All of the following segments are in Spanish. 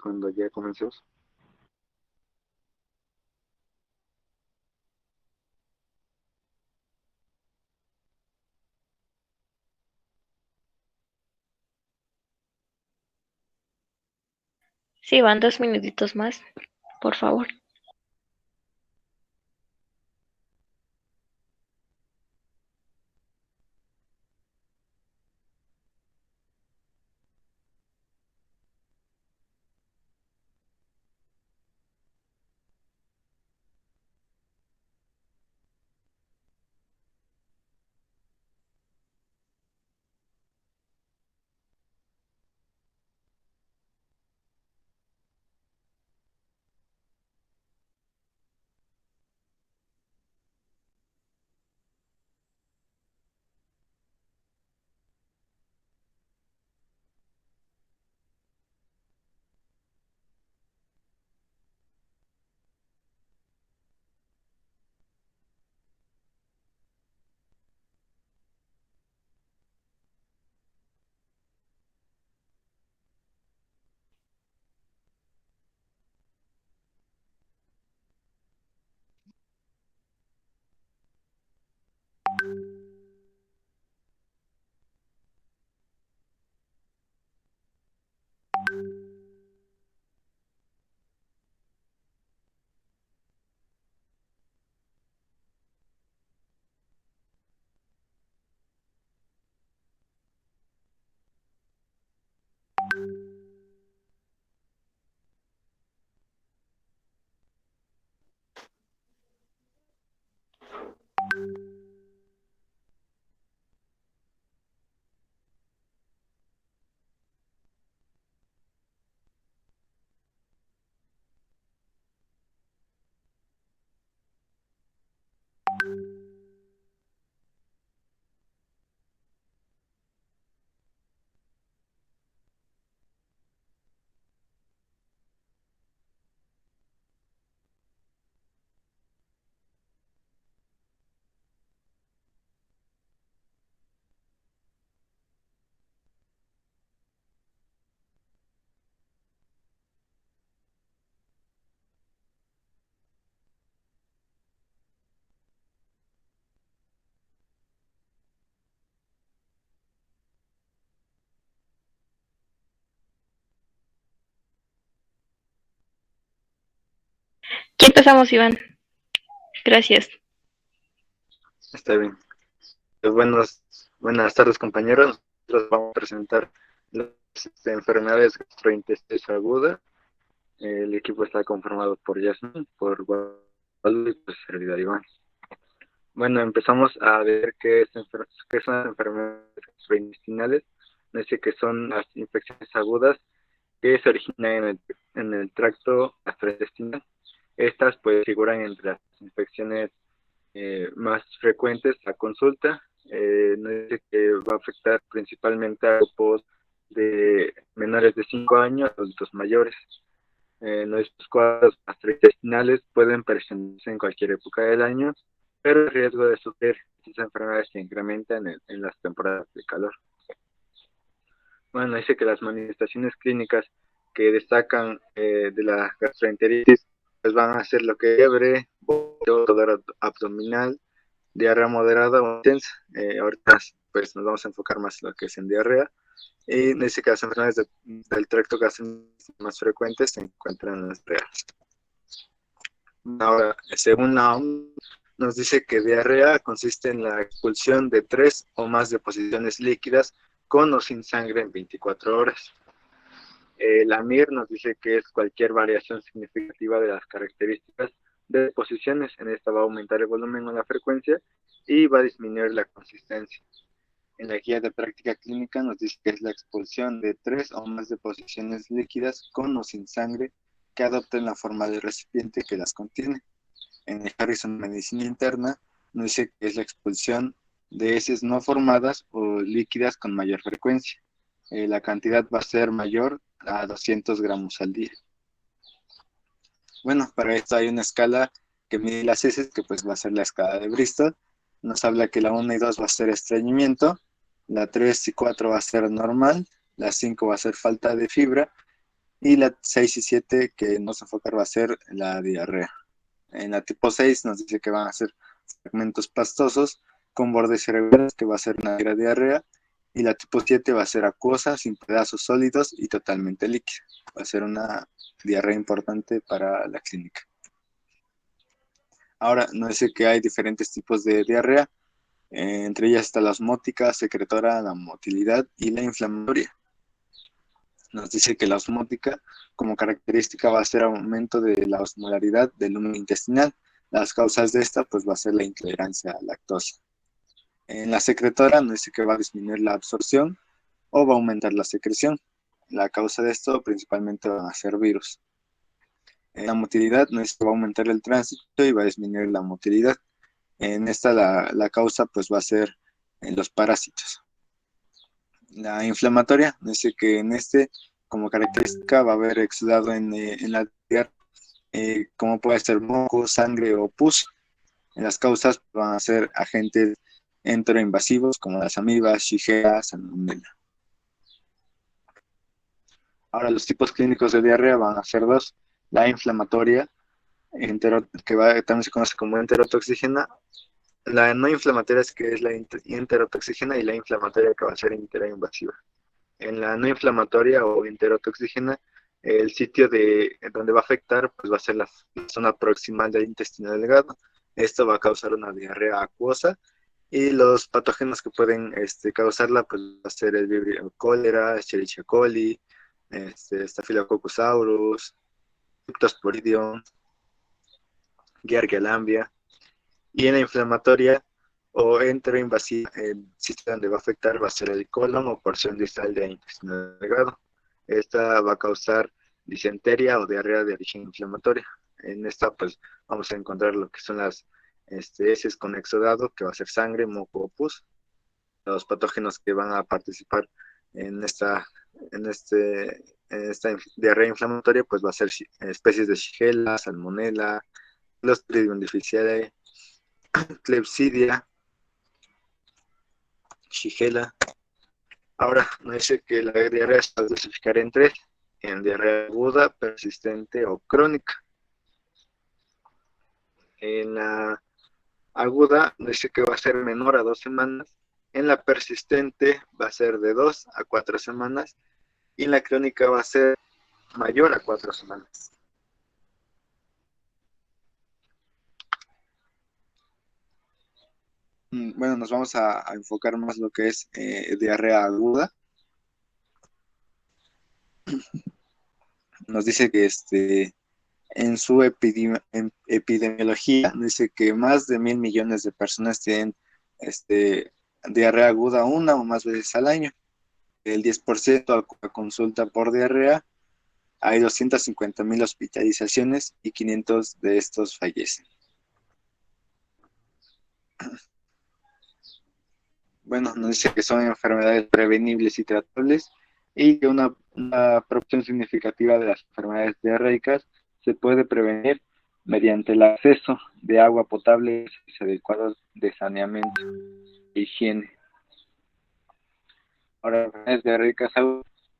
días cuando ya comencemos. Sí, van 2 minutitos más, por favor. ¿Qué empezamos, Iván? Gracias. Está bien. Buenas tardes, compañeros. Nosotros vamos a presentar las enfermedades gastrointestinales agudas. El equipo está conformado por Yasmin, por Guadalupe y por servidor Iván. Bueno, empezamos a ver qué son las enfermedades gastrointestinales. Dice que son las infecciones agudas que se originan en el tracto gastrointestinal. Estas pues figuran entre las infecciones más frecuentes a consulta. Nos dice que va a afectar principalmente a grupos de menores de 5 años, adultos mayores. Nuestros cuadros gastrointestinales pueden presentarse en cualquier época del año, pero el riesgo de sufrir estas enfermedades se incrementa en las temporadas de calor. Bueno, dice que las manifestaciones clínicas que destacan de la gastroenteritis pues van a ser lo que es fiebre, vómito, dolor abdominal, diarrea moderada o intensa. Ahorita pues nos vamos a enfocar más en lo que es en diarrea. Y dice que las enfermedades del tracto gastrointestinal más frecuentes se encuentran en las diarreas. Ahora, según la OMS, nos dice que diarrea consiste en la expulsión de 3 o más deposiciones líquidas con o sin sangre en 24 horas. La MIR nos dice que es cualquier variación significativa de las características de deposiciones. En esta va a aumentar el volumen o la frecuencia y va a disminuir la consistencia. En la guía de práctica clínica nos dice que es la expulsión de 3 o más deposiciones líquidas con o sin sangre que adopten la forma del recipiente que las contiene. En el Harrison Medicina Interna nos dice que es la expulsión de heces no formadas o líquidas con mayor frecuencia. La cantidad va a ser mayor a 200 gramos al día. Bueno, para esto hay una escala que mide las heces, que pues va a ser la escala de Bristol. Nos habla que la 1 y 2 va a ser estreñimiento, la 3 y 4 va a ser normal, la 5 va a ser falta de fibra, Y la 6 y 7 que nos enfocar va a ser la diarrea. En la tipo 6 nos dice que van a ser fragmentos pastosos con bordes irregulares, que va a ser una diarrea. Y la tipo 7 va a ser acuosa, sin pedazos sólidos y totalmente líquida. Va a ser una diarrea importante para la clínica. Ahora, nos dice que hay diferentes tipos de diarrea. Entre ellas está la osmótica, secretora, la motilidad y la inflamatoria. Nos dice que la osmótica como característica va a ser aumento de la osmolaridad del lumen intestinal. Las causas de esta pues va a ser la intolerancia a la lactosa. En la secretora nos dice que va a disminuir la absorción o va a aumentar la secreción. La causa de esto principalmente van a ser virus. En la motilidad nos dice que va a aumentar el tránsito y va a disminuir la motilidad. En esta la causa pues va a ser en los parásitos. La inflamatoria dice que en este como característica va a haber exudado en la diarrea, como puede ser moco, sangre o pus. En las causas van a ser agentes enteroinvasivos como las amibas, Shigella, salmonella. Ahora los tipos clínicos de diarrea van a ser dos: la inflamatoria, también se conoce como enterotoxígena. La no inflamatoria es que es la enterotoxígena, y la inflamatoria que va a ser interainvasiva. En la no inflamatoria o enterotoxígena, el sitio donde va a afectar pues va a ser la zona proximal del intestino delgado. Esto va a causar una diarrea acuosa, y los patógenos que pueden causarla pues va a ser el Vibrio cólera, Escherichia coli, Staphylococcus aureus, Cryptosporidium, Giardia lamblia. Y en la inflamatoria o enteroinvasiva, el sitio donde va a afectar va a ser el colon o porción distal del intestino delgado. Esta va a causar disentería o diarrea de origen inflamatoria. En esta pues vamos a encontrar lo que son las heces con exudado, que va a ser sangre, moco o pus. Los patógenos que van a participar en esta diarrea inflamatoria pues va a ser especies de Shigella, Salmonella, Clostridium difficile, Klebsiella, Shigella. Ahora, nos dice que la diarrea se va a clasificar en tres: en diarrea aguda, persistente o crónica. En la aguda nos dice que va a ser menor a 2 semanas. En la persistente va a ser de 2 a 4 semanas. Y en la crónica va a ser mayor a 4 semanas. Bueno, nos vamos a enfocar más lo que es diarrea aguda. Nos dice que en su epidemiología dice que más de 1.000 millones de personas tienen diarrea aguda una o más veces al año. El 10% a consulta por diarrea. Hay 250.000 hospitalizaciones y 500 de estos fallecen. Bueno, nos dice que son enfermedades prevenibles y tratables, y que una proporción significativa de las enfermedades diarreicas se puede prevenir mediante el acceso de agua potable y servicios adecuados de saneamiento e higiene. Ahora, enfermedades diarreicas,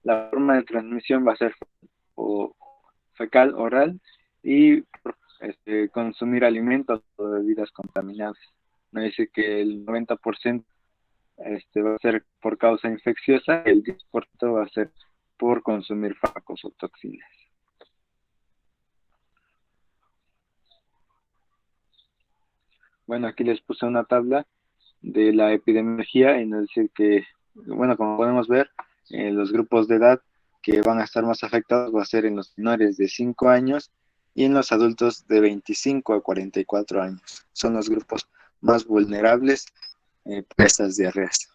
la forma de transmisión va a ser fecal, oral, y consumir alimentos o bebidas contaminadas. Nos dice que el 90% va a ser por causa infecciosa, y el 10% va a ser por consumir fármacos o toxinas. Bueno, aquí les puse una tabla de la epidemiología, y nos dice que, bueno, como podemos ver, los grupos de edad que van a estar más afectados va a ser en los menores de 5 años y en los adultos de 25 a 44 años. Son los grupos más vulnerables para estas diarreas.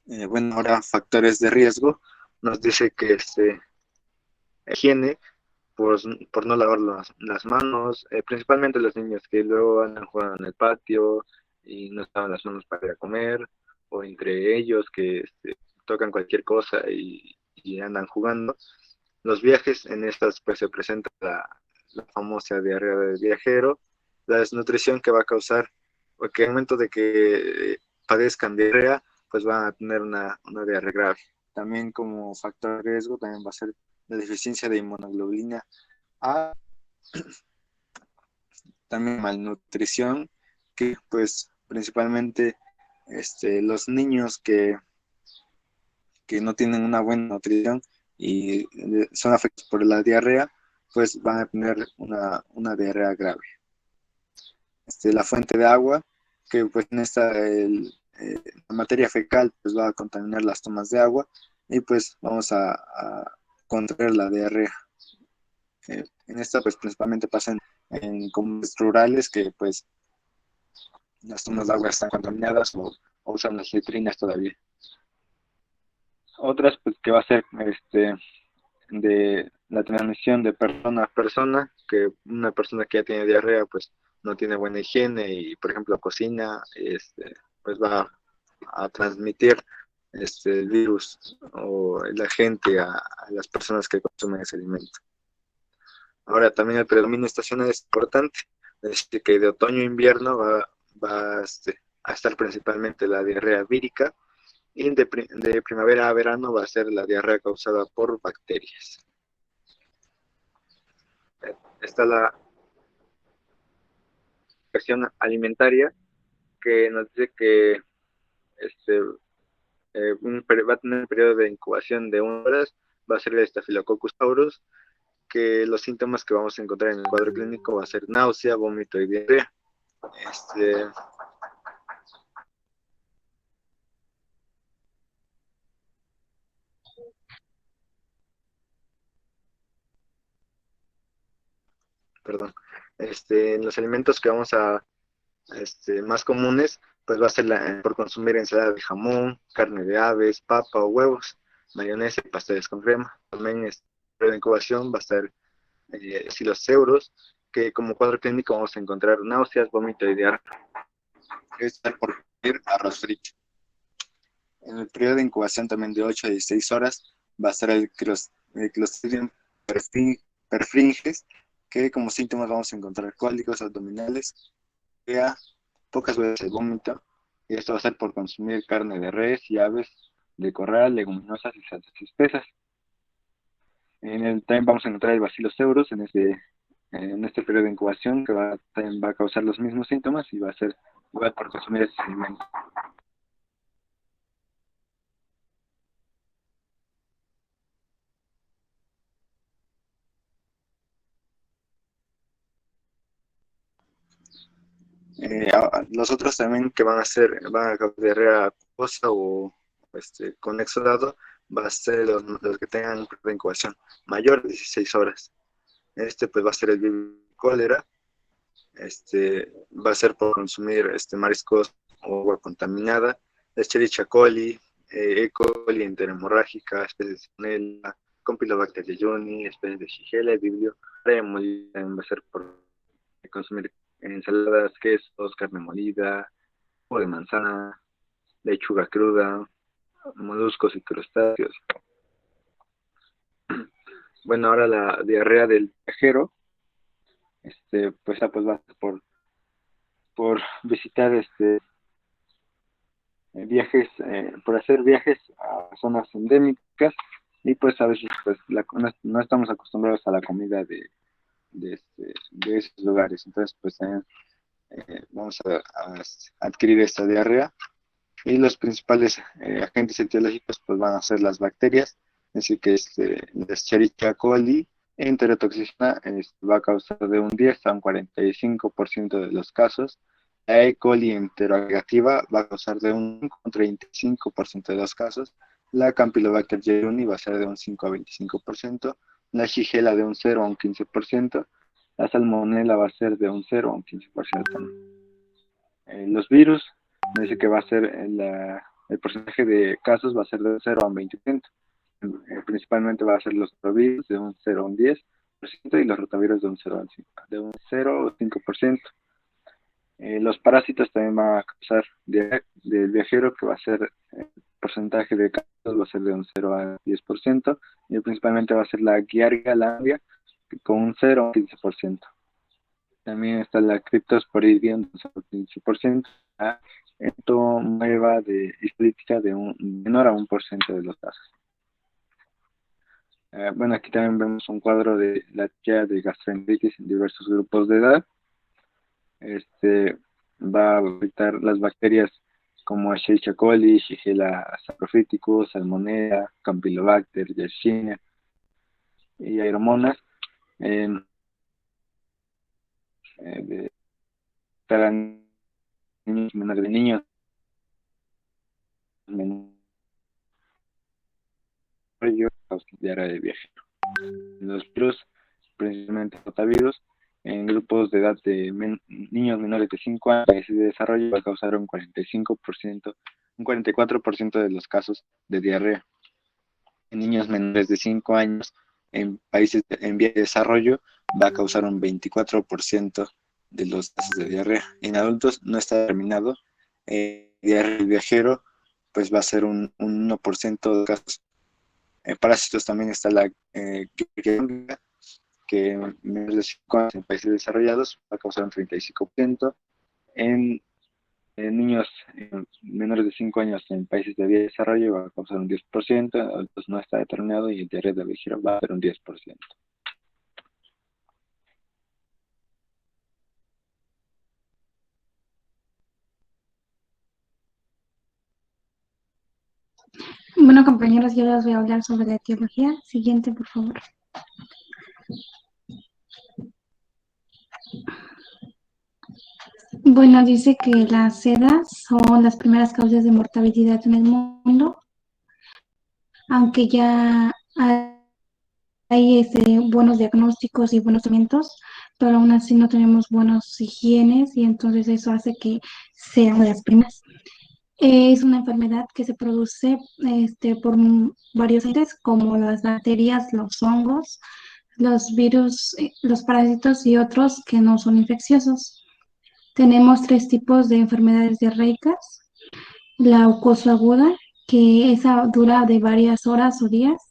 Bueno, ahora factores de riesgo. Nos dice que higiene, por no lavar las manos, principalmente los niños que luego andan jugando en el patio y no lavan las manos para ir a comer, o entre ellos que tocan cualquier cosa y andan jugando. Los viajes, en estas pues se presenta la famosa diarrea del viajero. La desnutrición que va a causar, porque al momento de que padezcan diarrea, pues van a tener una diarrea grave. También como factor de riesgo también va a ser la deficiencia de inmunoglobulina A, también malnutrición, que pues principalmente los niños que no tienen una buena nutrición y son afectados por la diarrea, pues van a tener una diarrea grave. La fuente de agua, que pues en la materia fecal pues va a contaminar las tomas de agua y pues vamos a contraer la diarrea. En esta pues principalmente pasa en comunidades rurales que pues las tomas de agua están contaminadas o usan las letrinas todavía. Otras pues que va a ser de la transmisión de persona a persona, que una persona que ya tiene diarrea pues no tiene buena higiene y por ejemplo cocina, pues va a transmitir el virus o el agente a las personas que consumen ese alimento. Ahora también el predominio estacional es importante, es decir, que de otoño a invierno va a estar principalmente la diarrea vírica y de primavera a verano va a ser la diarrea causada por bacterias. Está la cuestión alimentaria que nos dice que va a tener un periodo de incubación de 1 hora, va a ser el Staphylococcus aureus, que los síntomas que vamos a encontrar en el cuadro clínico va a ser náusea, vómito y diarrea. Perdón. Los alimentos que vamos más comunes, pues va a ser por consumir ensalada de jamón, carne de aves, papa o huevos, mayonesa y pasteles con crema. También de incubación va a estar silos euros, que como cuadro clínico vamos a encontrar náuseas, vómito y diarrea. Estar por comer arroz frito. En el periodo de incubación también de 8 a 16 horas va a estar el Clostridium perfringens, que como síntomas vamos a encontrar cólicos abdominales, pocas veces el vómito, y esto va a ser por consumir carne de res y aves de corral, leguminosas y salsas espesas. También vamos a encontrar el Bacillus cereus en este periodo de incubación, que también va a causar los mismos síntomas y va a ser igual por consumir estos alimentos. Los otros también que van a causar diarrea acuosa o con exudado, va a ser los que tengan de incubación mayor de 16 horas. Pues va a ser el virus cólera, va a ser por consumir mariscos o agua contaminada, Escherichia coli, E. coli enterohemorrágica, especies de Salmonella, Campylobacter jejuni, especies de Shigella, Vibrio, también va a ser por consumir ensaladas, quesos, carne molida, jugo de manzana, lechuga cruda, moluscos y crustáceos. Bueno, ahora la diarrea del viajero, pues va a ser por visitar viajes, por hacer viajes a zonas endémicas y pues a veces pues no estamos acostumbrados a la comida de esos lugares, entonces pues también vamos a adquirir esta diarrea y los principales agentes etiológicos pues van a ser las bacterias, así que la Escherichia coli enterotoxina va a causar de un 10 a un 45% de los casos. La E. coli enteroagativa va a causar de un 35% de los casos. La Campylobacter jejuni va a ser de un 5 a 25%. La Shigella de un 0 a un 15%. La Salmonella va a ser de un 0 a un 15% también. Los virus, dice que va a ser el porcentaje de casos va a ser de un 0 a un 20%. Principalmente va a ser los rotavirus de un 0 a un 10% y los rotavirus de un 0 a 5%. Los parásitos también van a causar del viajero, que va a ser el porcentaje de casos va a ser de un 0 a 10%, y principalmente va a ser la Giardia lamblia con un 0 a un 15%. También está la Cryptosporidium de un 0 a 15%, la entomoeba histolítica de un menor a 1% de los casos. Bueno, aquí también vemos un cuadro de la tía de gastroenteritis en diversos grupos de edad. Este va a afectar las bacterias como Escherichia coli, Shigella saprophyticus, Salmonella, Campylobacter, Yersinia y Aeromonas. En, para niños menores de niños menores diarrea de viajero. Los virus, principalmente rotavirus, en grupos de edad de niños menores de 5 años en países de desarrollo va a causar un 45%, un 44% de los casos de diarrea. En niños menores de 5 años en países en vía de desarrollo va a causar un 24% de los casos de diarrea. En adultos no está determinado. Diarrea del viajero pues va a ser un 1% de casos. Parásitos también está la que en menos de 5 años en países desarrollados va a causar un 35%. En, en niños menores de 5 años en países de vía de desarrollo va a causar un 10%, en adultos no está determinado y el diarrea del viajero va a ser un 10%. Bueno, compañeros, yo les voy a hablar sobre la etiología. Siguiente, por favor. Bueno, dice que las sedas son las primeras causas de mortalidad en el mundo, aunque ya hay buenos diagnósticos y buenos tratamientos, pero aún así no tenemos buenos higienes y entonces eso hace que sean las primeras. Es una enfermedad que se produce por varios agentes como las bacterias, los hongos, los virus, los parásitos y otros que no son infecciosos. Tenemos tres tipos de enfermedades diarreicas. La aguda, que esa dura de varias horas o días.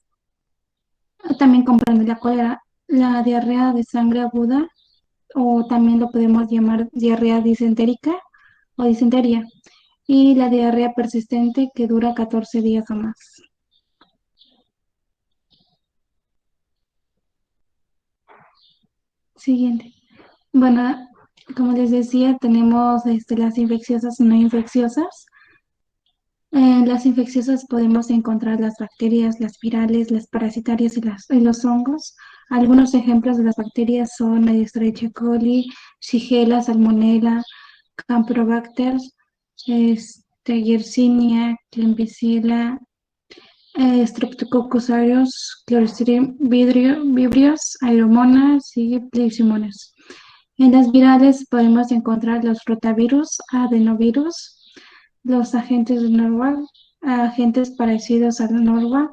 También comprende la cólera, la diarrea de sangre aguda, o también lo podemos llamar diarrea disentérica o disentería, y la diarrea persistente que dura 14 días o más. Siguiente. Bueno, como les decía, tenemos las infecciosas y no infecciosas. En las infecciosas podemos encontrar las bacterias, las virales, las parasitarias y los hongos. Algunos ejemplos de las bacterias son Escherichia coli, Shigella, Salmonella, Campylobacter, Yersinia, Klebsiella, Streptococcus aureus, Clostridium vibrios, Aeromonas y Plasmodium. En las virales podemos encontrar los rotavirus, adenovirus, los agentes de Norwalk, agentes parecidos al Norwalk,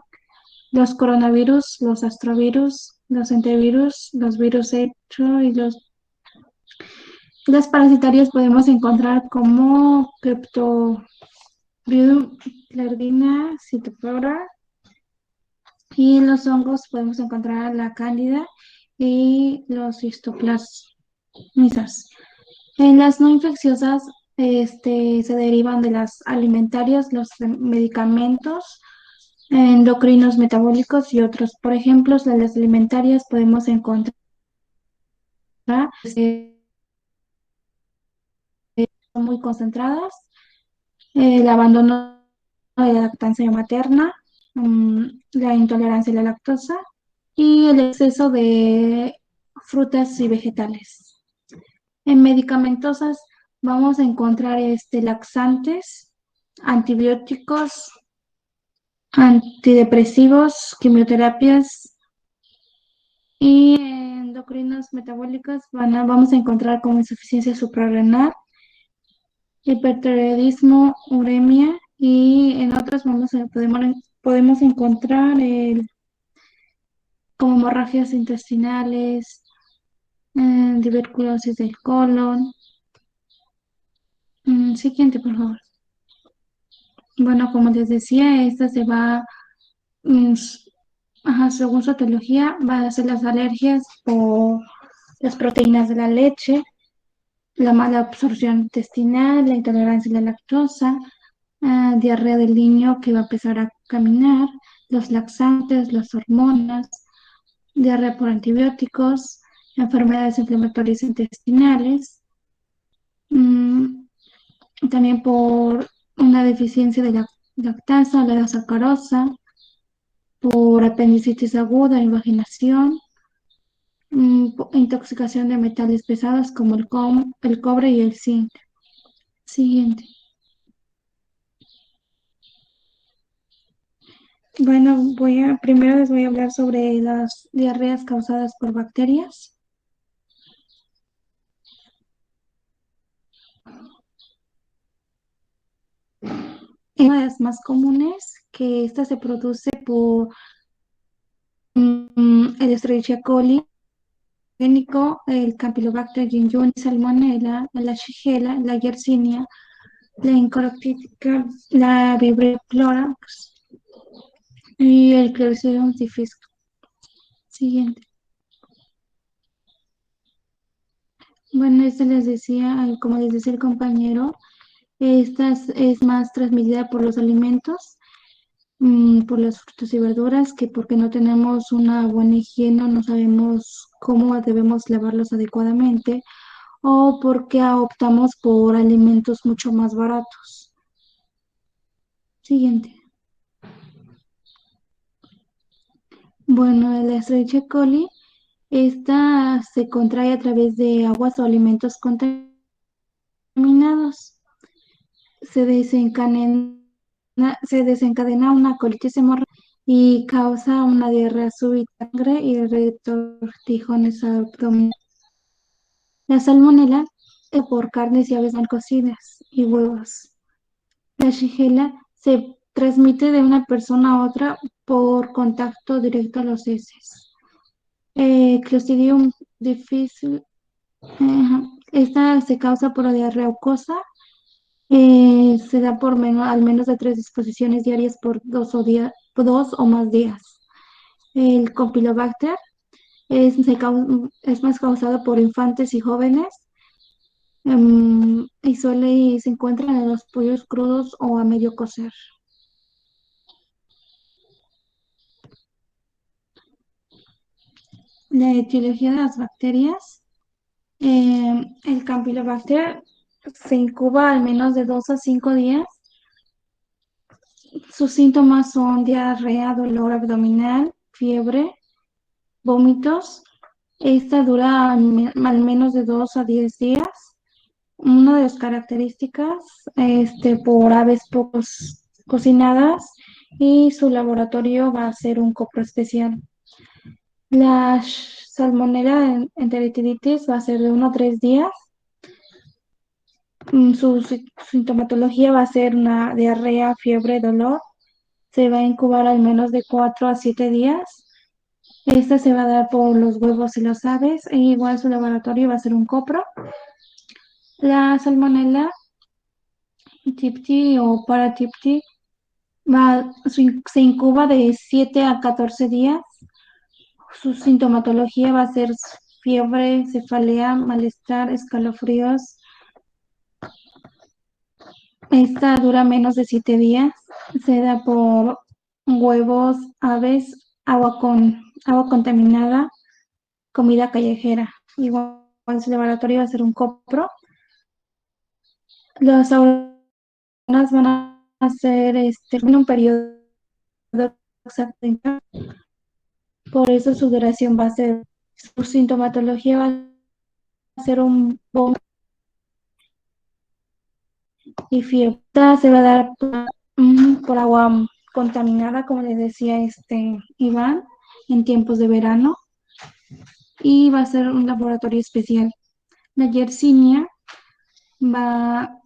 los coronavirus, los astrovirus, los enterovirus, los virus hecho y las parasitarias podemos encontrar como Cryptosporidium, Clardina, Cytomegalovirus, y en los hongos podemos encontrar la cándida y los histoplasmas. En las no infecciosas se derivan de las alimentarias, los medicamentos, endocrinos metabólicos y otros. Por ejemplo, en las alimentarias podemos encontrar muy concentradas, el abandono de la lactancia materna, la intolerancia a la lactosa y el exceso de frutas y vegetales. En medicamentosas vamos a encontrar laxantes, antibióticos, antidepresivos, quimioterapias y endocrinos metabólicos. Vamos a encontrar como insuficiencia suprarrenal, hipertiroidismo, uremia y en otras podemos encontrar como hemorragias intestinales, tuberculosis del colon. Siguiente, por favor. Bueno, como les decía, esta se va, según su etiología, va a ser las alergias o las proteínas de la leche, la mala absorción intestinal, la intolerancia a la lactosa, diarrea del niño que va a empezar a caminar, los laxantes, las hormonas, diarrea por antibióticos, enfermedades inflamatorias intestinales, mm, también por una deficiencia de lactasa, la sacarosa, por apendicitis aguda, invaginación, intoxicación de metales pesados como el cobre y el zinc. Siguiente. Bueno, primero les voy a hablar sobre las diarreas causadas por bacterias. Una de las más comunes, que esta se produce por el Escherichia coli, el Campylobacter jejuni, Salmonella, la Shigella, la Yersinia, la Enterococci, la Vibrio clorax y el Clostridium difficile. Siguiente. Bueno, esto les decía, como les decía el compañero, esta es más transmitida por los alimentos, por las frutas y verduras, que porque no tenemos una buena higiene, no sabemos cómo debemos lavarlos adecuadamente, o porque optamos por alimentos mucho más baratos. Siguiente. Bueno, el Escherichia coli, esta se contrae a través de aguas o alimentos contaminados. Se desencadena, se desencadena una colitis hemorrágica y causa una diarrea súbita, sangre y retortijones abdominales. La salmonela es por carnes y aves mal cocidas y huevos. La shigella se transmite de una persona a otra por contacto directo a los heces. Clostridium difficile, esta se causa por la diarrea mucosa. Se da por al menos de 3 disposiciones diarias por 2 o más días. El Campylobacter es más causado por infantes y jóvenes, y se encuentra en los pollos crudos o a medio cocer. La etiología de las bacterias. El Campylobacter se incuba al menos de 2 a 5 días. Sus síntomas son diarrea, dolor abdominal, fiebre, vómitos. Esta dura al menos de 2 a 10 días. Una de las características, por aves pocos cocinadas, y su laboratorio va a ser un copro especial. La salmonella enteritidis va a ser de 1 a 3 días. Su sintomatología va a ser una diarrea, fiebre, dolor. Se va a incubar al menos de 4 a 7 días. Esta se va a dar por los huevos y las aves, e igual su laboratorio va a ser un copro. La salmonella tipti o paratipti se incuba de 7 a 14 días. Su sintomatología va a ser fiebre, cefalea, malestar, escalofríos. Esta dura menos de 7 días. Se da por huevos, aves, agua contaminada, comida callejera. Igual su laboratorio va a ser un copro. Las auroras van a ser en un periodo exacto. Por eso su duración va a ser, su sintomatología va a ser un vómito y fiebre. Esta se va a dar por agua contaminada, como les decía Iván, en tiempos de verano, y va a ser un laboratorio especial. La Yersinia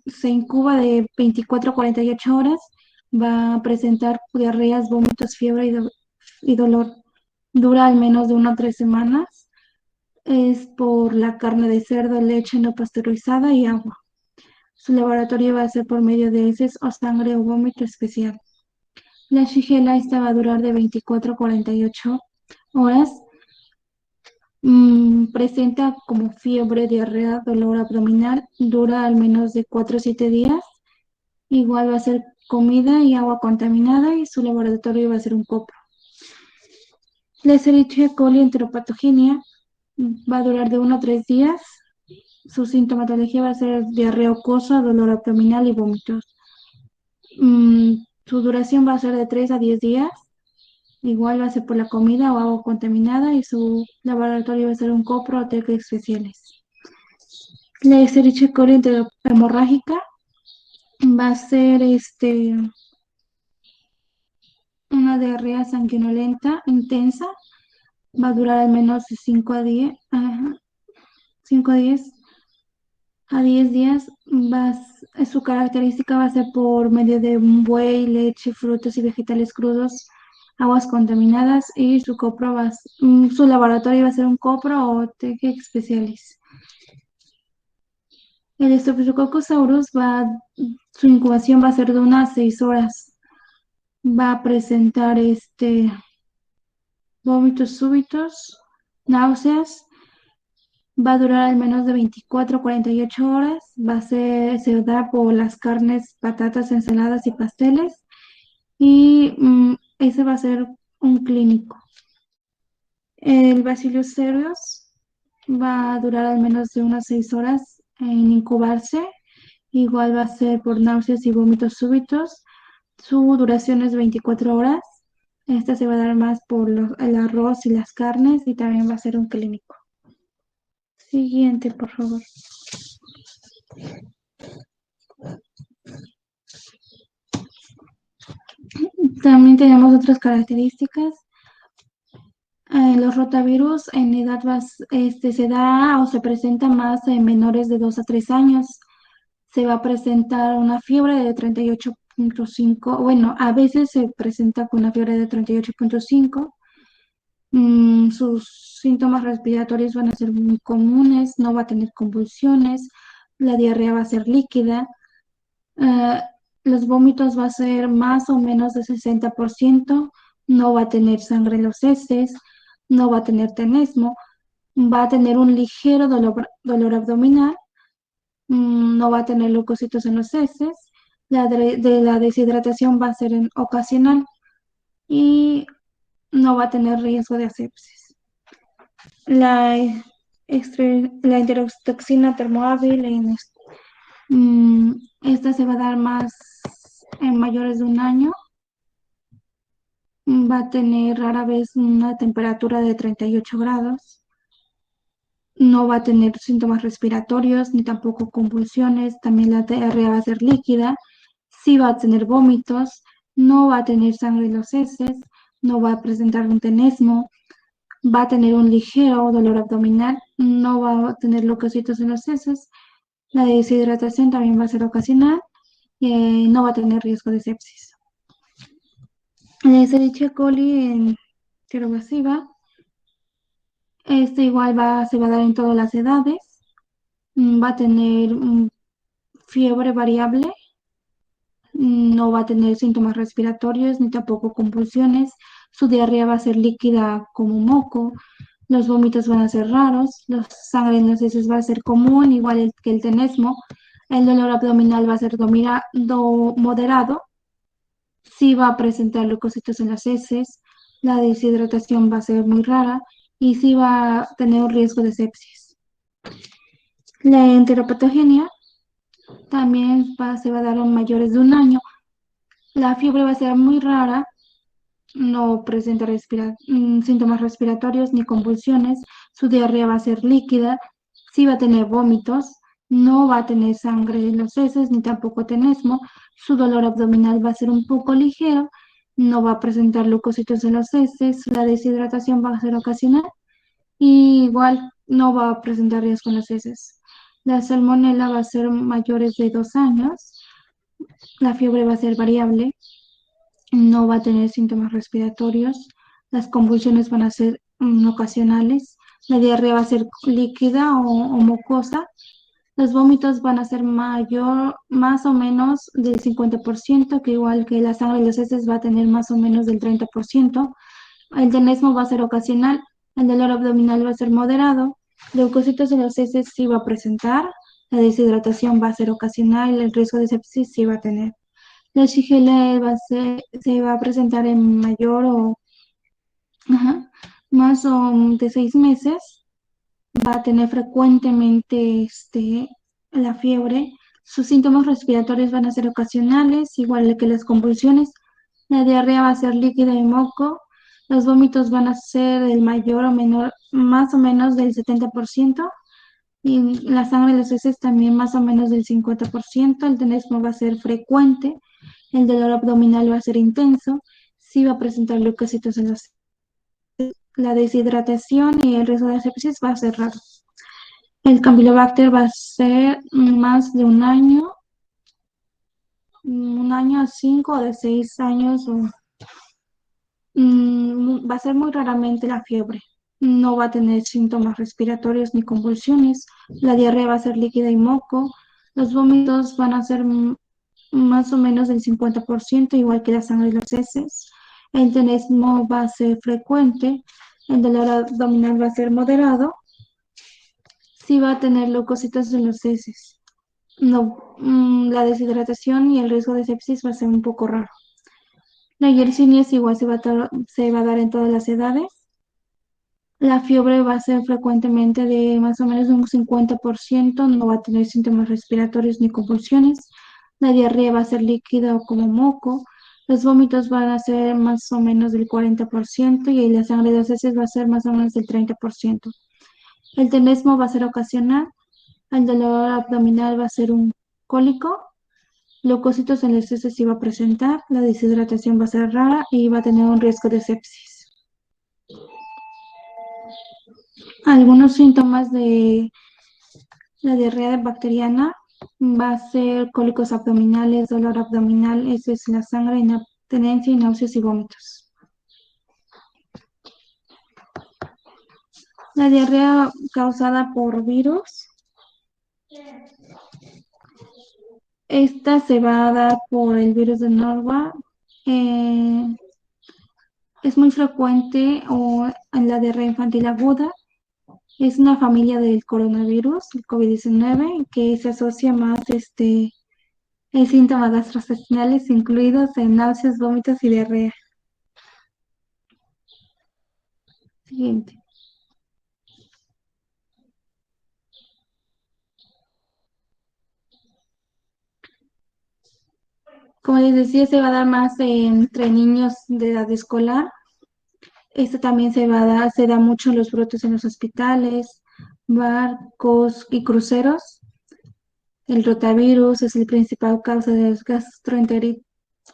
se incuba de 24 a 48 horas, va a presentar diarreas, vómitos, fiebre y dolor. Dura al menos de 1 a 3 semanas. Es por la carne de cerdo, leche no pasteurizada y agua. Su laboratorio va a ser por medio de heces o sangre o vómito especial. La shigella esta va a durar de 24 a 48 horas. Presenta como fiebre, diarrea, dolor abdominal, dura al menos de 4 a 7 días Igual va a ser comida y agua contaminada y su laboratorio va a ser un copro. La Escherichia coli enteropatogenia va a durar de 1 a 3 días. Su sintomatología va a ser diarrea acosa, dolor abdominal y vómitos. Su duración va a ser de 3 a 10 días. Igual va a ser por la comida o agua contaminada y su laboratorio va a ser un copro o teca especiales. La Escherichia coli hemorrágica va a ser una diarrea sanguinolenta intensa. Va a durar al menos de 5 a 10, 5 a 10 días. Su característica va a ser por medio de un buey, leche, frutos y vegetales crudos, aguas contaminadas y su laboratorio va a ser un copro o teque especiales. El Staphylococcus aureus su incubación va a ser de unas 6 horas. Va a presentar vómitos súbitos, náuseas. Va a durar al menos de 24 a 48 horas. Se da por las carnes, patatas, ensaladas y pasteles. Y ese va a ser un clínico. El Bacillus cereus va a durar al menos de unas 6 horas en incubarse. Igual va a ser por náuseas y vómitos súbitos. Su duración es 24 horas. Esta se va a dar más por el arroz y las carnes y también va a ser un clínico. Siguiente, por favor. También tenemos otras características. Los rotavirus en edad se da o se presenta más en menores de 2 a 3 años. Se va a presentar una fiebre de 38.5. Bueno, a veces se presenta con una fiebre de 38.5. Sus síntomas respiratorios van a ser muy comunes, no va a tener convulsiones, la diarrea va a ser líquida, los vómitos va a ser más o menos de 60%, no va a tener sangre en los heces, no va a tener tenesmo, va a tener un ligero dolor abdominal, no va a tener leucocitos en los heces, la deshidratación va a ser ocasional y no va a tener riesgo de asepsis. La enterotoxina termohábil, esta se va a dar más en mayores de 1 año. Va a tener rara vez una temperatura de 38 grados. No va a tener síntomas respiratorios ni tampoco convulsiones. También la diarrea va a ser líquida. Sí va a tener vómitos. No va a tener sangre en los heces. No va a presentar un tenesmo. Va a tener un ligero dolor abdominal. No va a tener leucocitos en los heces. La deshidratación también va a ser ocasional. No va a tener riesgo de sepsis. La Escherichia coli enterovasiva, igual se va a dar en todas las edades. Va a tener fiebre variable. No va a tener síntomas respiratorios ni tampoco convulsiones. Su diarrea va a ser líquida como moco. Los vómitos van a ser raros. La sangre en las heces va a ser común, igual que el tenesmo. El dolor abdominal va a ser moderado. Sí va a presentar leucocitos en las heces. La deshidratación va a ser muy rara y sí va a tener un riesgo de sepsis. La enteropatogenia también se va a dar en mayores de 1 año. La fiebre va a ser muy rara, no presenta síntomas respiratorios ni convulsiones, su diarrea va a ser líquida, sí va a tener vómitos, no va a tener sangre en los heces ni tampoco tenesmo, su dolor abdominal va a ser un poco ligero, no va a presentar leucocitos en los heces, la deshidratación va a ser ocasional y igual no va a presentar riesgo en los heces. La salmonela va a ser mayores de 2 años, la fiebre va a ser variable, no va a tener síntomas respiratorios, las convulsiones van a ser ocasionales, la diarrea va a ser líquida o mucosa, los vómitos van a ser más o menos del 50%, que igual que la sangre y los heces va a tener más o menos del 30%, el tenesmo va a ser ocasional, el dolor abdominal va a ser moderado, leucocitos en los heces sí va a presentar, la deshidratación va a ser ocasional, el riesgo de sepsis sí va a tener. La shigella se va a presentar en mayor o ajá, más o de 6 meses. Va a tener frecuentemente la fiebre. Sus síntomas respiratorios van a ser ocasionales, igual que las convulsiones. La diarrea va a ser líquida y moco. Los vómitos van a ser el mayor o menor, más o menos del 70%. Y la sangre de las heces también más o menos del 50%. El tenesmo va a ser frecuente. El dolor abdominal va a ser intenso. Sí va a presentar leucocitos en la deshidratación y el riesgo de sepsis va a ser raro. El Campylobacter va a ser más de un año a 5 o de 6 años, o va a ser muy raramente la fiebre. No va a tener síntomas respiratorios ni convulsiones. La diarrea va a ser líquida y moco. Los vómitos van a ser más o menos del 50%, igual que la sangre y los heces. El tenesmo va a ser frecuente. El dolor abdominal va a ser moderado. Sí va a tener leucocitos en los heces. No, la deshidratación y el riesgo de sepsis va a ser un poco raro. La yersinia es igual, se va a dar en todas las edades. La fiebre va a ser frecuentemente de más o menos un 50%, no va a tener síntomas respiratorios ni convulsiones. La diarrea va a ser líquida o como moco. Los vómitos van a ser más o menos del 40% y la sangre de las heces va a ser más o menos del 30%. El tenesmo va a ser ocasional. El dolor abdominal va a ser un cólico. Leucocitos en las heces sí va a presentar. La deshidratación va a ser rara y va a tener un riesgo de sepsis. Algunos síntomas de la diarrea bacteriana va a ser cólicos abdominales, dolor abdominal, eso es la sangre, inabstinencia y náuseas y vómitos. La diarrea causada por virus, esta se va a dar por el virus de Norwalk. Es muy frecuente en la diarrea infantil aguda. Es una familia del coronavirus, el COVID-19, que se asocia más en síntomas gastrointestinales, incluidos en náuseas, vómitos y diarrea. Siguiente. Como les decía, se va a dar más entre niños de edad escolar. Esto también se da mucho en los brotes en los hospitales, barcos y cruceros. El rotavirus es el principal causa de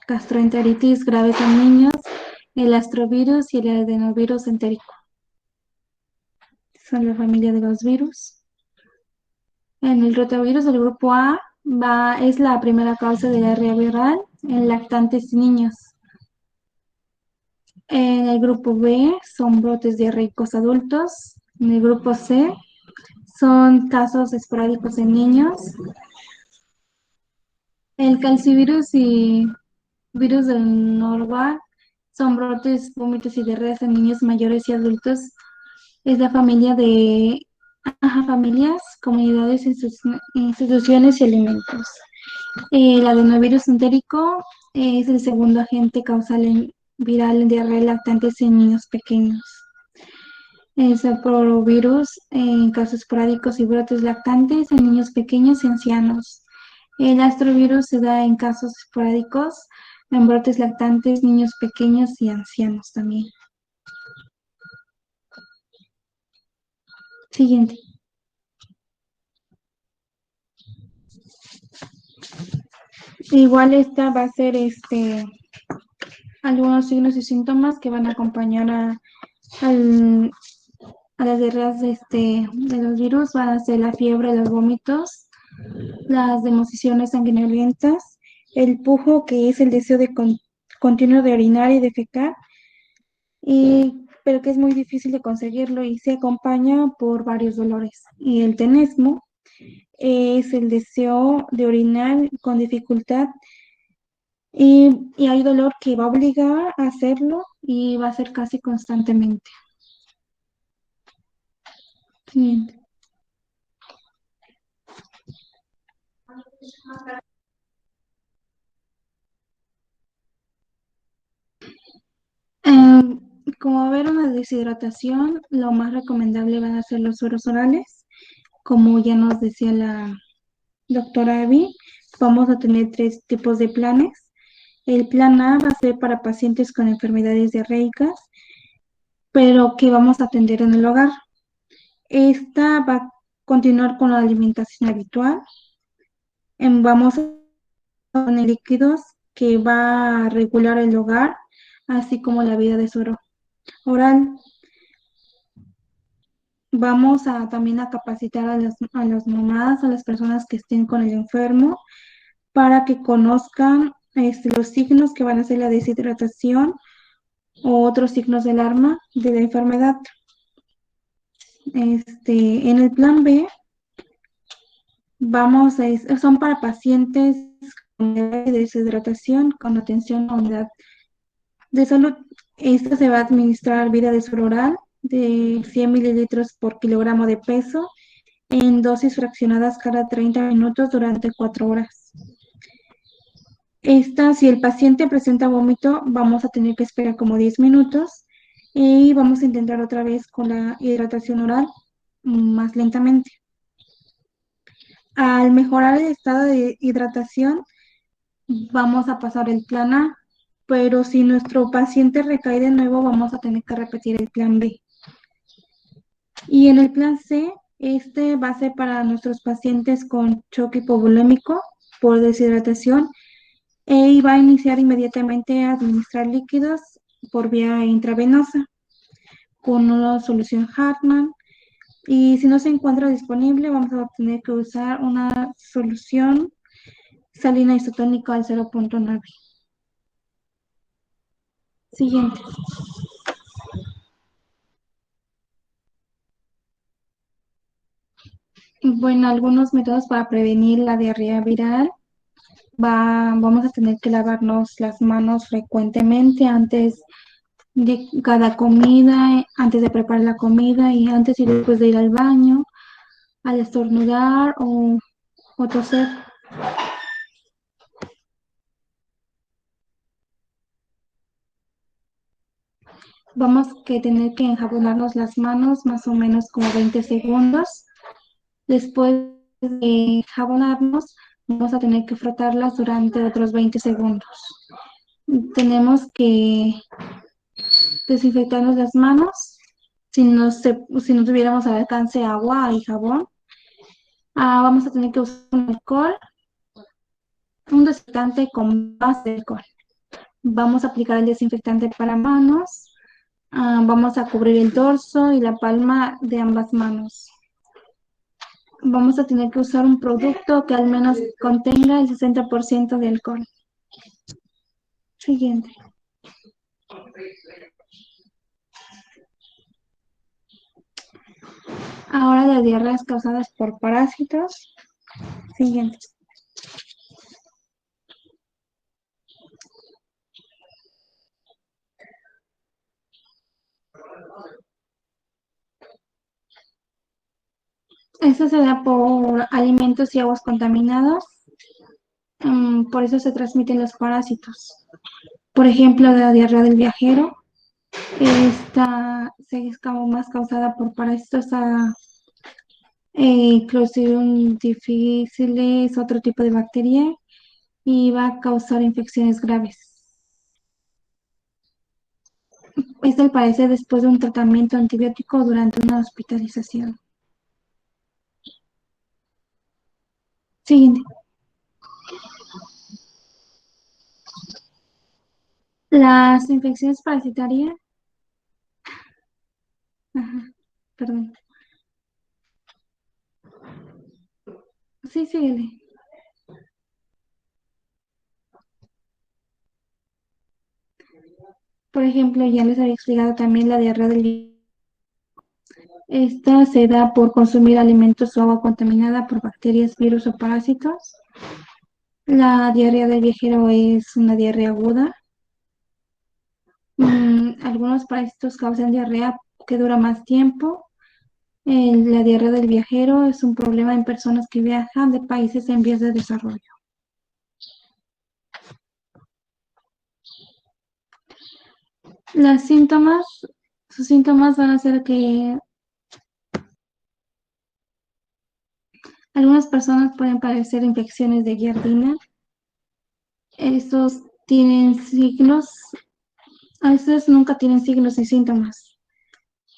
gastroenteritis graves en niños, el astrovirus y el adenovirus entérico. Son la familia de los virus. En el rotavirus, el grupo A es la primera causa de diarrea viral en lactantes y niños. En el grupo B son brotes diarreicos adultos. En el grupo C son casos esporádicos en niños. El calcivirus y virus del Norwalk son brotes, vómitos y diarreas en niños mayores y adultos. Es la familia de familias, comunidades, instituciones y alimentos. El adenovirus entérico es el segundo agente causal viral en diarrea en lactantes en niños pequeños. El saporovirus en casos esporádicos y brotes lactantes en niños pequeños y ancianos. El astrovirus se da en casos esporádicos en brotes lactantes, niños pequeños y ancianos también. Siguiente. Igual esta va a ser algunos signos y síntomas que van a acompañar a las diarreas de los virus. Van a ser la fiebre, los vómitos, las deposiciones sanguinolentas, el pujo, que es el deseo continuo de orinar y defecar, pero que es muy difícil de conseguirlo y se acompaña por varios dolores. Y el tenesmo es el deseo de orinar con dificultad y hay dolor que va a obligar a hacerlo y va a ser casi constantemente. Siguiente. haber una deshidratación, lo más recomendable van a ser los sueros orales. Como ya nos decía la doctora Abby, vamos a tener 3 tipos de planes. El plan A va a ser para pacientes con enfermedades diarreicas, pero que vamos a atender en el hogar. Esta va a continuar con la alimentación habitual. Vamos a poner líquidos que va a regular el hogar, así como la vida de suero oral. Vamos a también a capacitar a las mamás, a las personas que estén con el enfermo, para que conozcan los signos que van a ser la deshidratación o otros signos de alarma de la enfermedad. En el plan B, son para pacientes con deshidratación con atención a unidad de salud. Esta se va a administrar vía de suero oral de 100 mililitros por kilogramo de peso en dosis fraccionadas cada 30 minutos durante 4 horas. Si el paciente presenta vómito, vamos a tener que esperar como 10 minutos y vamos a intentar otra vez con la hidratación oral más lentamente. Al mejorar el estado de hidratación, vamos a pasar el plan A, pero si nuestro paciente recae de nuevo, vamos a tener que repetir el plan B. Y en el plan C, va a ser para nuestros pacientes con choque hipovolémico por deshidratación y va a iniciar inmediatamente a administrar líquidos por vía intravenosa con una solución Hartmann. Y si no se encuentra disponible, vamos a tener que usar una solución salina isotónica al 0.9. Siguiente. Bueno, algunos métodos para prevenir la diarrea viral. Vamos a tener que lavarnos las manos frecuentemente antes de cada comida, antes de preparar la comida y antes y después de ir al baño, al estornudar o toser. Vamos a tener que enjabonarnos las manos más o menos como 20 segundos. Después de jabonarnos, vamos a tener que frotarlas durante otros 20 segundos. Tenemos que desinfectarnos las manos. Si no tuviéramos al alcance agua y jabón, vamos a tener que usar un desinfectante con base de alcohol. Vamos a aplicar el desinfectante para manos. Vamos a cubrir el dorso y la palma de ambas manos. Vamos a tener que usar un producto que al menos contenga el 60% de alcohol. Siguiente. Ahora las diarreas causadas por parásitos. Siguiente. Esto se da por alimentos y aguas contaminados. Por eso se transmiten los parásitos. Por ejemplo, la diarrea del viajero. Esta es como más causada por parásitos Clostridium difficile, es otro tipo de bacteria y va a causar infecciones graves. Esto al parecer después de un tratamiento antibiótico durante una hospitalización. Siguiente. Las infecciones parasitarias. Ajá, perdón. Sí, síguele. Por ejemplo, ya les había explicado también la diarrea del. Esta se da por consumir alimentos o agua contaminada por bacterias, virus o parásitos. La diarrea del viajero es una diarrea aguda. Algunos parásitos causan diarrea que dura más tiempo. La diarrea del viajero es un problema en personas que viajan de países en vías de desarrollo. Los síntomas Sus síntomas van a ser que algunas personas pueden padecer infecciones de giardina. Estos tienen signos, a veces nunca tienen signos y síntomas,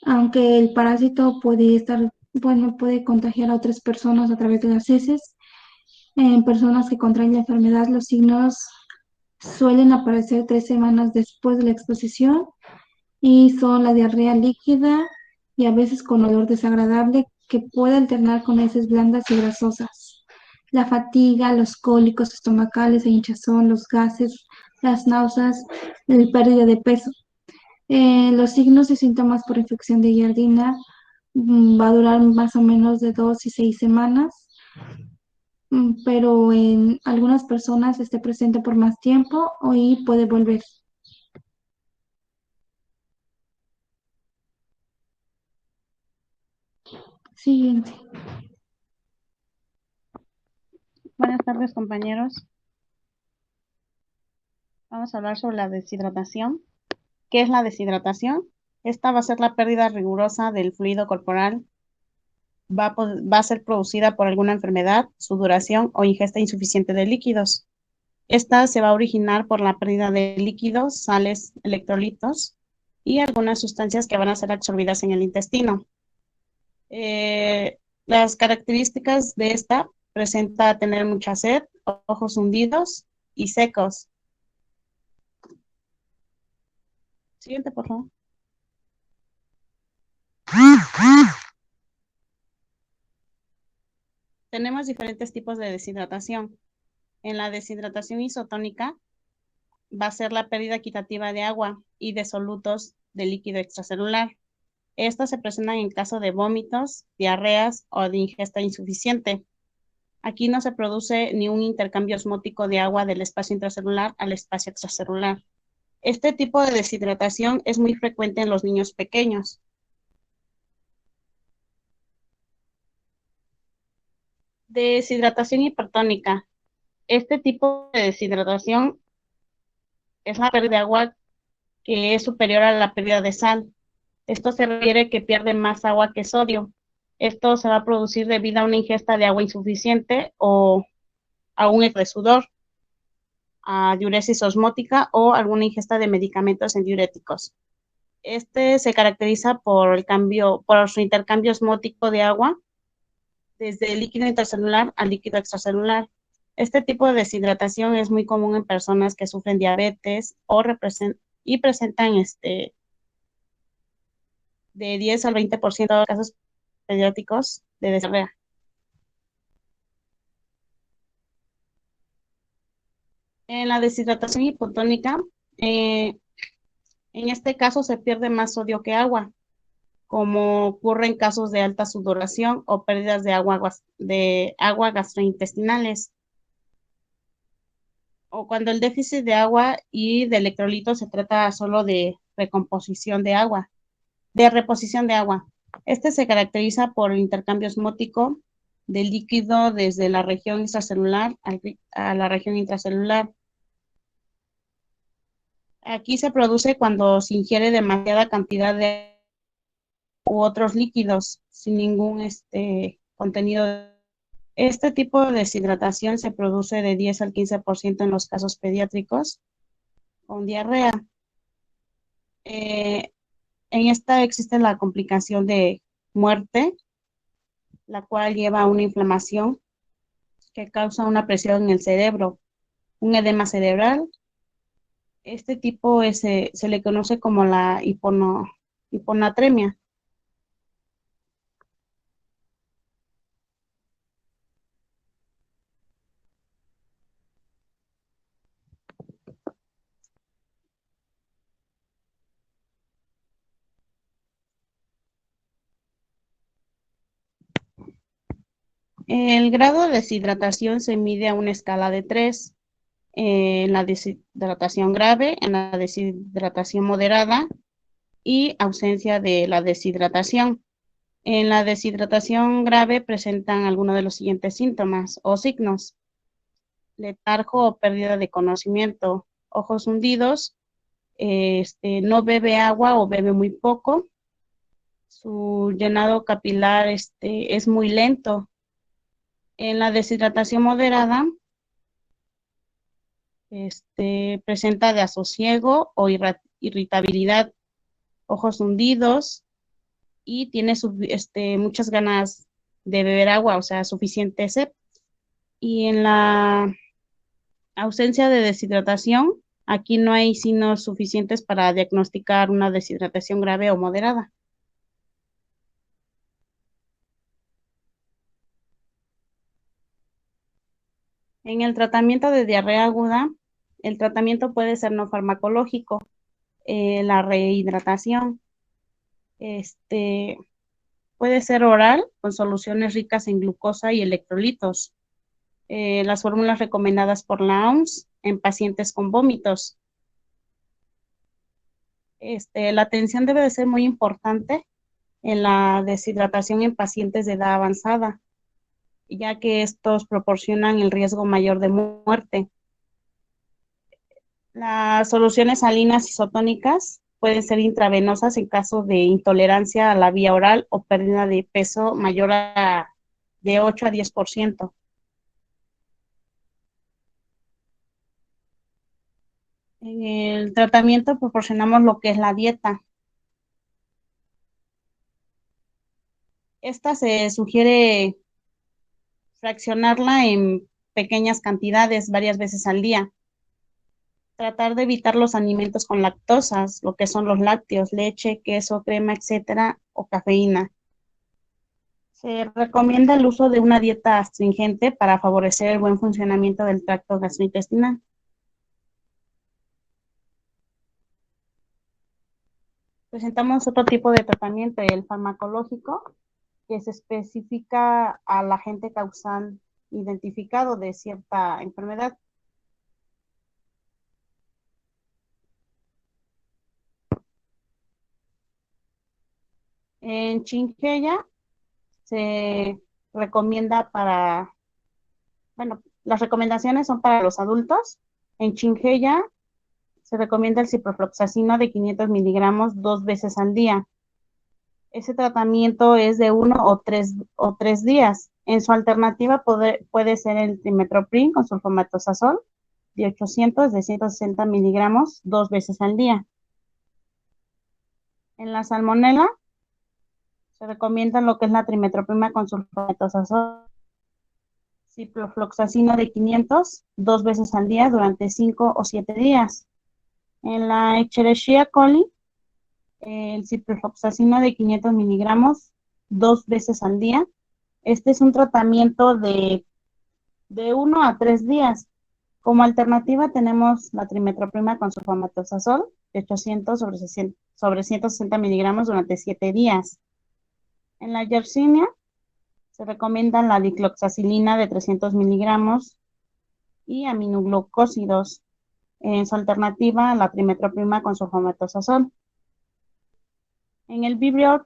aunque el parásito puede estar, bueno, puede contagiar a otras personas a través de las heces. En personas que contraen la enfermedad, los signos suelen aparecer 3 semanas después de la exposición y son la diarrea líquida y a veces con olor desagradable que puede alternar con heces blandas y grasosas. La fatiga, los cólicos estomacales e hinchazón, los gases, las náuseas, la pérdida de peso. Los signos y síntomas por infección de giardina va a durar más o menos de 2 y 6 semanas, pero en algunas personas esté presente por más tiempo y puede volver. Siguiente. Buenas tardes, compañeros. Vamos a hablar sobre la deshidratación. ¿Qué es la deshidratación? Esta va a ser la pérdida rigurosa del fluido corporal. Va a ser producida por alguna enfermedad, sudoración o ingesta insuficiente de líquidos. Esta se va a originar por la pérdida de líquidos, sales, electrolitos y algunas sustancias que van a ser absorbidas en el intestino. Las características de esta presenta tener mucha sed, ojos hundidos y secos. Siguiente, por favor. Tenemos diferentes tipos de deshidratación. En la deshidratación isotónica va a ser la pérdida equitativa de agua y de solutos de líquido extracelular. Estas se presentan en caso de vómitos, diarreas o de ingesta insuficiente. Aquí no se produce ni un intercambio osmótico de agua del espacio intracelular al espacio extracelular. Este tipo de deshidratación es muy frecuente en los niños pequeños. Deshidratación hipertónica. Este tipo de deshidratación es la pérdida de agua que es superior a la pérdida de sal. Esto se refiere que pierde más agua que sodio. Esto se va a producir debido a una ingesta de agua insuficiente o a un exceso de sudor, a diuresis osmótica o alguna ingesta de medicamentos diuréticos. Este se caracteriza por su intercambio osmótico de agua desde el líquido intracelular al líquido extracelular. Este tipo de deshidratación es muy común en personas que sufren diabetes y presentan de 10 al 20% de casos pediátricos de diarrea. En la deshidratación hipotónica, en este caso se pierde más sodio que agua, como ocurre en casos de alta sudoración o pérdidas de agua gastrointestinales, o cuando el déficit de agua y de electrolitos se trata solo de reposición de agua. Este se caracteriza por el intercambio osmótico del líquido desde la región extracelular a la región intracelular. Aquí se produce cuando se ingiere demasiada cantidad de u otros líquidos sin ningún contenido. Este tipo de deshidratación se produce de 10 al 15% en los casos pediátricos con diarrea. En esta existe la complicación de muerte, la cual lleva a una inflamación que causa una presión en el cerebro, un edema cerebral. Este tipo se le conoce como la hiponatremia. El grado de deshidratación se mide a una escala de 3. En la deshidratación grave, en la deshidratación moderada y ausencia de la deshidratación. En la deshidratación grave presentan algunos de los siguientes síntomas o signos: letargo o pérdida de conocimiento, ojos hundidos, no bebe agua o bebe muy poco, su llenado capilar es muy lento. En la deshidratación moderada, presenta desasosiego o irritabilidad, ojos hundidos y tiene muchas ganas de beber agua, o sea, suficiente sed. Y en la ausencia de deshidratación, aquí no hay signos suficientes para diagnosticar una deshidratación grave o moderada. En el tratamiento de diarrea aguda, el tratamiento puede ser no farmacológico, la rehidratación, puede ser oral con soluciones ricas en glucosa y electrolitos. Las fórmulas recomendadas por la OMS en pacientes con vómitos. La atención debe de ser muy importante en la deshidratación en pacientes de edad avanzada, ya que estos proporcionan el riesgo mayor de muerte. Las soluciones salinas isotónicas pueden ser intravenosas en caso de intolerancia a la vía oral o pérdida de peso mayor de 8 a 10%. En el tratamiento proporcionamos lo que es la dieta. Esta se sugiere fraccionarla en pequeñas cantidades varias veces al día. Tratar de evitar los alimentos con lactosas, lo que son los lácteos, leche, queso, crema, etcétera, o cafeína. Se recomienda el uso de una dieta astringente para favorecer el buen funcionamiento del tracto gastrointestinal. Presentamos otro tipo de tratamiento, el farmacológico, que se especifica al agente causal identificado de cierta enfermedad. En Chinchilla se recomienda las recomendaciones son para los adultos. En Chinchilla se recomienda el ciprofloxacino de 500 miligramos 2 veces al día. Ese tratamiento es de 1 o 3 días. En su alternativa puede ser el trimethoprim con sulfametosazol de 800 de 160 miligramos 2 veces al día. En la salmonela se recomienda lo que es la trimethoprim con sulfametosazol, ciprofloxacino de 500 2 veces al día durante 5 o 7 días. En la Escherichia coli, el ciprofloxacino de 500 miligramos 2 veces al día. Este es un tratamiento de 1 a 3 días. Como alternativa tenemos la trimethoprim con sulfametosazol de 800 sobre 160 miligramos durante 7 días. En la Yersinia se recomienda la dicloxacilina de 300 miligramos y aminoglucósidos. En su alternativa, la trimethoprim con sulfametosazol. En el Vibrio,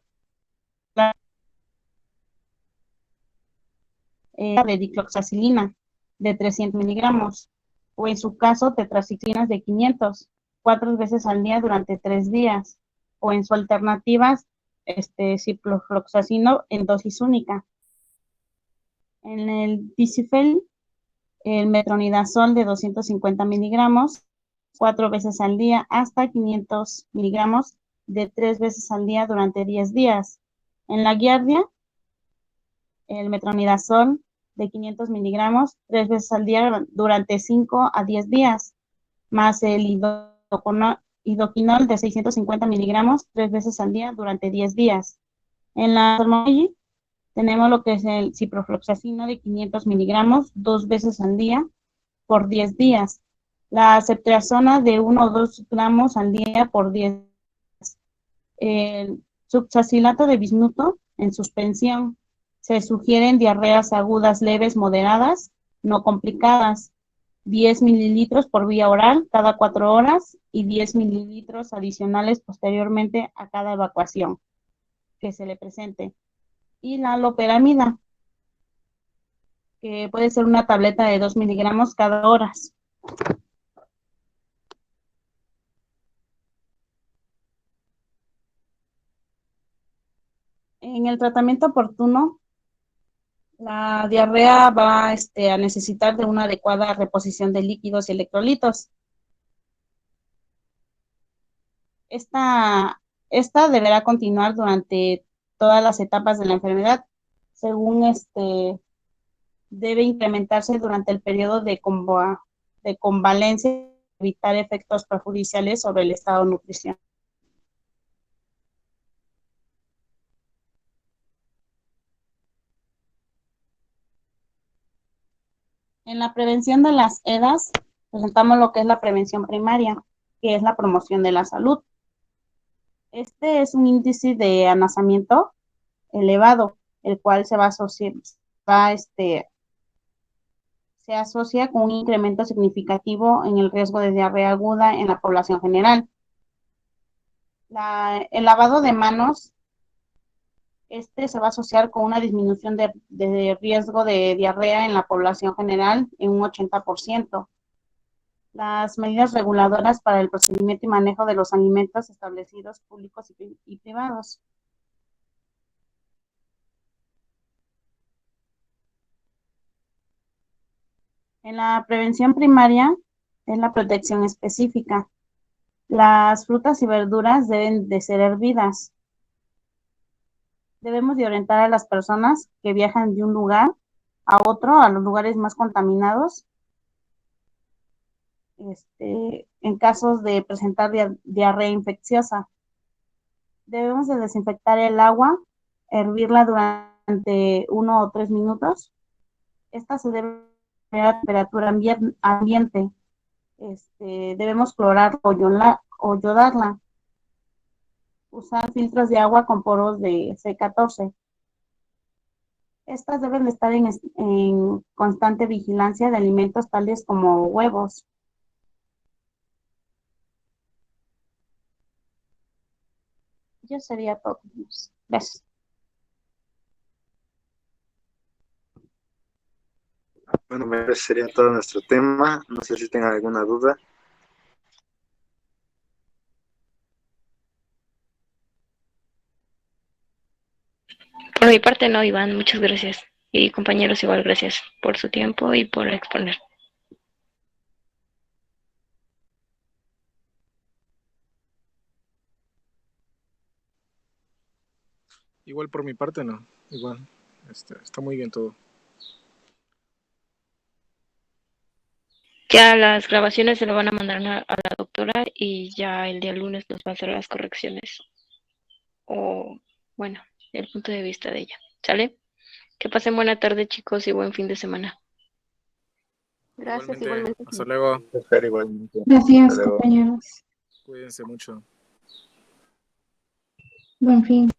de dicloxacilina de 300 miligramos, o en su caso, tetraciclinas de 500, 4 veces al día durante 3 días, o en su alternativa, ciprofloxacino en dosis única. En el Disifel, el metronidazol de 250 miligramos, 4 veces al día, hasta 500 miligramos de 3 veces al día durante 10 días. En la Giardia, el metronidazol de 500 miligramos 3 veces al día durante 5 a 10 días, más el idoquinol de 650 miligramos 3 veces al día durante 10 días. En la Salmonella tenemos lo que es el ciprofloxacino de 500 miligramos 2 veces al día por 10 días. La ceftriaxona de 1 o 2 gramos al día por 10 días. El succiniliato de bismuto en suspensión. Se sugieren diarreas agudas leves moderadas, no complicadas. 10 mililitros por vía oral cada 4 horas y 10 mililitros adicionales posteriormente a cada evacuación que se le presente. Y la loperamida, que puede ser una tableta de 2 miligramos cada hora. En el tratamiento oportuno, la diarrea va a necesitar de una adecuada reposición de líquidos y electrolitos. Esta deberá continuar durante todas las etapas de la enfermedad, según debe incrementarse durante el periodo de convalencia y evitar efectos perjudiciales sobre el estado de nutrición. En la prevención de las EDAs, presentamos lo que es la prevención primaria, que es la promoción de la salud. Este es un índice de anasamiento elevado, el cual se asocia con un incremento significativo en el riesgo de diarrea aguda en la población general. El lavado de manos, se va a asociar con una disminución de riesgo de diarrea en la población general en un 80%. Las medidas reguladoras para el procedimiento y manejo de los alimentos establecidos públicos y privados. En la prevención primaria es la protección específica. Las frutas y verduras deben de ser hervidas. Debemos de orientar a las personas que viajan de un lugar a otro, a los lugares más contaminados, en casos de presentar diarrea infecciosa. Debemos de desinfectar el agua, hervirla durante 1 o 3 minutos. Esta se debe a temperatura ambiente. Debemos clorar o yodarla. Usar filtros de agua con poros de C14. Estas deben de estar en constante vigilancia de alimentos tales como huevos. Ya sería todo. Gracias. Bueno, ese sería todo nuestro tema. No sé si tengan alguna duda. Por mi parte no, Iván, muchas gracias. Y compañeros, igual gracias por su tiempo y por exponer. Igual por mi parte no, igual, está muy bien todo. Ya las grabaciones se lo van a mandar a la doctora y ya el día lunes nos va a hacer las correcciones. O, bueno, el punto de vista de ella. ¿Sale? Que pasen buena tarde, chicos, y buen fin de semana. Gracias, Igualmente, igualmente. hasta luego, Espero igualmente. Gracias, Hasta luego. compañeros. cuídense mucho. Buen fin.